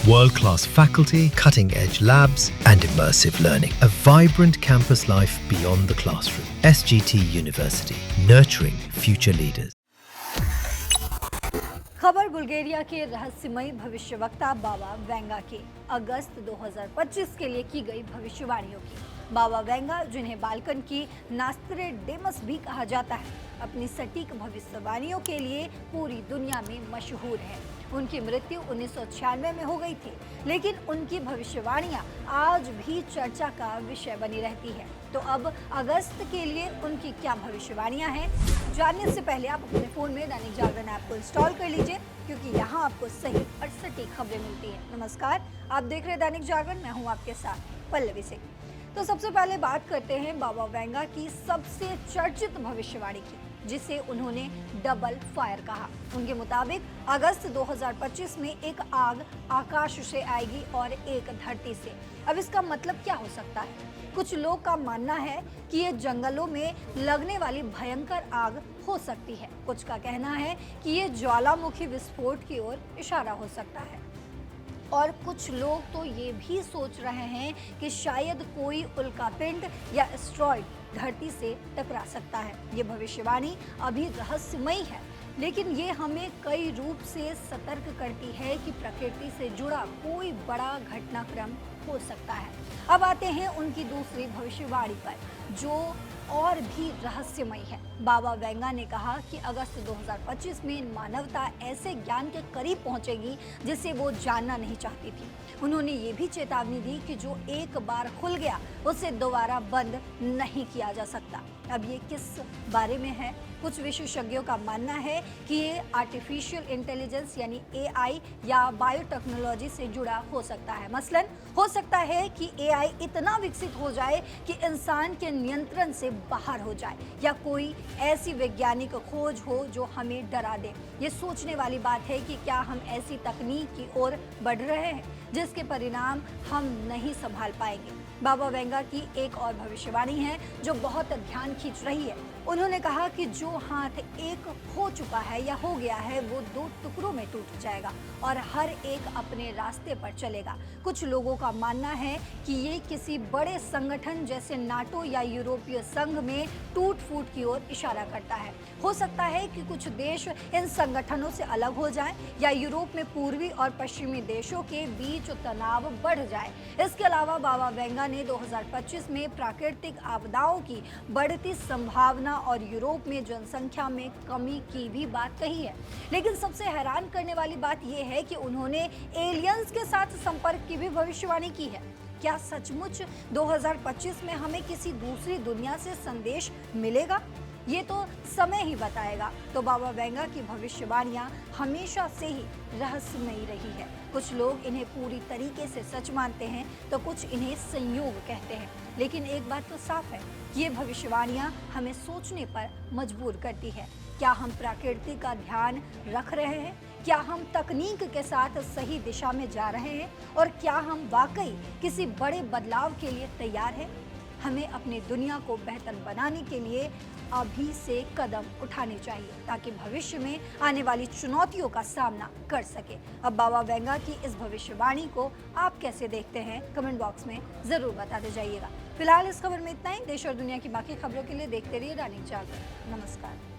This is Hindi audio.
World-class faculty, cutting-edge labs, and immersive learning. A vibrant campus life beyond the classroom. SGT University, nurturing future leaders. खबर बुल्गारिया के रहस्यमय भविष्यवक्ता बाबा वेंगा की अगस्त 2025 के लिए की गई भविष्यवाणियों की। बाबा वेंगा, जिन्हें बाल्कन की नास्ट्रेडेमस भी कहा जाता है, अपनी सटीक भविष्यवाणियों के लिए पूरी दुनिया में मशहूर है। उनकी मृत्यु 1996 में हो गई थी, लेकिन उनकी भविष्यवाणियां आज भी चर्चा का विषय बनी रहती है। तो अब अगस्त के लिए उनकी क्या भविष्यवाणियां हैं, जानने से पहले आप अपने फोन में दैनिक जागरण ऐप को इंस्टॉल कर लीजिए, क्योंकि यहाँ आपको सही और सटीक खबरें मिलती हैं। नमस्कार, आप देख रहे हैं दैनिक जागरण, मैं हूँ आपके साथ पल्लवी सिंह। तो सबसे पहले बात करते हैं बाबा वेंगा की सबसे चर्चित भविष्यवाणी की, जिसे उन्होंने डबल फायर कहा। उनके मुताबिक अगस्त 2025 में एक आग आकाश से आएगी और एक धरती से। अब इसका मतलब क्या हो सकता है? कुछ लोग का मानना है कि ये जंगलों में लगने वाली भयंकर आग हो सकती है। कुछ का कहना है कि ये ज्वालामुखी विस्फोट की ओर इशारा हो सकता है, और कुछ लोग तो ये भी सोच रहे हैं कि शायद कोई उल्कापिंड या एस्ट्रॉइड धरती से टकरा सकता है। ये भविष्यवाणी अभी रहस्यमयी है, लेकिन ये हमें कई रूप से सतर्क करती है कि प्रकृति से जुड़ा कोई बड़ा घटनाक्रम हो सकता है। अब आते हैं उनकी दूसरी भविष्यवाणी पर, जो और भी रहस्यमय है। बाबा वेंगा ने कहा कि अगस्त 2025 में मानवता ऐसे ज्ञान के करीब पहुंचेगी जिसे वो जानना नहीं चाहती थी। उन्होंने ये भी चेतावनी दी कि जो एक बार खुल गया उसे दोबारा बंद नहीं किया जा सकता। अब ये किस बारे में है? कुछ विशेषज्ञों का मानना है कि ये आर्टिफिशियल इंटेलिजेंस यानी AI या बायोटेक्नोलॉजी से जुड़ा हो सकता है। मसलन हो सकता है कि AI इतना विकसित हो जाए कि इंसान के नियंत्रण से बाहर हो जाए, या कोई ऐसी वैज्ञानिक खोज हो जो हमें डरा दे। ये सोचने वाली बात है कि क्या हम ऐसी तकनीक की ओर बढ़ रहे हैं जिसके परिणाम हम नहीं संभाल पाएंगे। बाबा वेंगा की एक और भविष्यवाणी है जो बहुत ध्यान खींच रही है। उन्होंने कहा कि जो हाथ एक हो चुका है या हो गया है, वो 2 टुकड़ों में टूट जाएगा और हर एक अपने रास्ते पर चलेगा। कुछ लोगों का मानना है कि ये किसी बड़े संगठन जैसे नाटो या यूरोपीय संघ में टूट फूट की ओर इशारा करता है। हो सकता है कि कुछ देश इन संगठनों से अलग हो जाएं, या यूरोप में पूर्वी और पश्चिमी देशों के बीच तनाव बढ़ जाए। इसके अलावा बाबा वेंगा ने 2025 में प्राकृतिक आपदाओं की बढ़ती संभावना और यूरोप में जनसंख्या में कमी की भी बात कही है। लेकिन सबसे हैरान करने वाली बात यह है कि उन्होंने एलियंस के साथ संपर्क की भी भविष्यवाणी की है। क्या सचमुच 2025 में हमें किसी दूसरी दुनिया से संदेश मिलेगा? ये तो समय ही बताएगा। तो बाबा वेंगा की भविष्यवाणियां हमेशा से ही रहस्यमयी रही है। कुछ लोग इन्हें पूरी तरीके से सच मानते हैं, तो कुछ इन्हें संयोग कहते हैं। लेकिन एक बात तो साफ है, ये भविष्यवाणियां हमें सोचने पर मजबूर करती है। क्या हम प्रकृति का ध्यान रख रहे हैं? क्या हम तकनीक के साथ सही दिशा में जा रहे हैं? और क्या हम वाकई किसी बड़े बदलाव के लिए तैयार हैं? हमें अपनी दुनिया को बेहतर बनाने के लिए अभी से कदम उठाने चाहिए, ताकि भविष्य में आने वाली चुनौतियों का सामना कर सके। अब बाबा वेंगा की इस भविष्यवाणी को आप कैसे देखते हैं, कमेंट बॉक्स में जरूर बताते जाइएगा। फिलहाल इस खबर में इतना ही। देश और दुनिया की बाकी खबरों के लिए देखते रहिए दैनिक जागरण। नमस्कार।